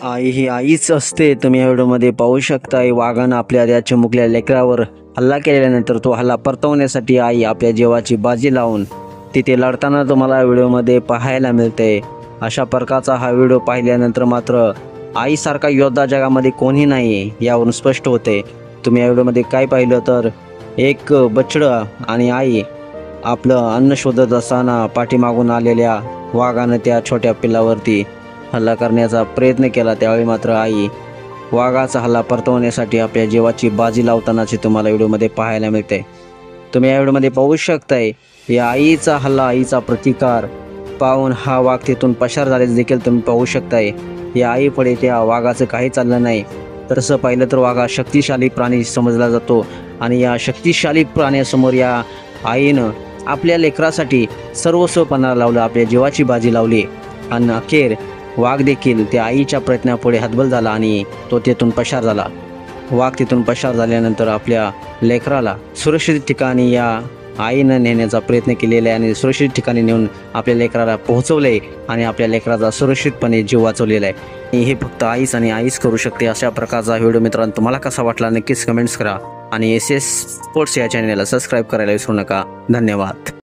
आई ही आईच असते. तुम्ही या व्हिडिओमध्ये पाहू शकता, वाघानं आपल्या त्या चिमुकल्या लेकरावर हल्ला केल्यानंतर तो हल्ला परतवण्यासाठी आई आपल्या जीवाची बाजी लावून तिथे लढताना तुम्हाला व्हिडिओमध्ये पाहायला मिळते. अशा प्रकारचा हा व्हिडिओ पाहिल्यानंतर मात्र आईसारखा योद्धा जगामध्ये कोणी नाही यावरून स्पष्ट होते. तुम्ही या व्हिडिओमध्ये काय पाहिलं तर एक बछडं आणि आई आपलं अन्न शोधत असताना पाठीमागून आलेल्या वाघानं त्या छोट्या पिल्लावरती हल्ला करण्याचा प्रयत्न केला. त्यावेळी मात्र आई वाघाचा हल्ला परतवण्यासाठी आपल्या जीवाची बाजी लावतानाचे तुम्हाला व्हिडिओमध्ये पाहायला मिळते. तुम्ही या व्हिडिओमध्ये पाहू शकताय या आईचा हल्ला, आईचा प्रतिकार पाहून हा वाघ तिथून पसार झाल्याचे देखील तुम्ही पाहू शकताय. या आईपुढे त्या वाघाचं काही चाललं नाही. तसं पाहिलं तर वाघ हा शक्तिशाली प्राणी समजला जातो आणि या शक्तिशाली प्राण्यासमोर या आईनं आपल्या लेकरासाठी सर्वस्व पणाला लावलं, आपल्या जीवाची बाजी लावली आणि अखेर वाघ देखील त्या आईच्या प्रयत्नापुढे हतबल झाला आणि तो तेथून पसार झाला. वाघ तिथून पसार झाल्यानंतर आपल्या लेकराला सुरक्षित ठिकाणी या आईनं नेण्याचा प्रयत्न केलेला आहे आणि सुरक्षित ठिकाणी नेऊन आपल्या लेकराला पोहोचवलं आहे आणि आपल्या लेकराचा सुरक्षितपणे जीव वाचवलेला आहे. आणि हे फक्त आईच आणि आईच करू शकते. अशा प्रकारचा व्हिडिओ मित्रांनो तुम्हाला कसा वाटला नक्कीच कमेंट्स करा आणि एस एस स्पोर्ट्स या चॅनलला सबस्क्राईब करायला विसरू नका. धन्यवाद.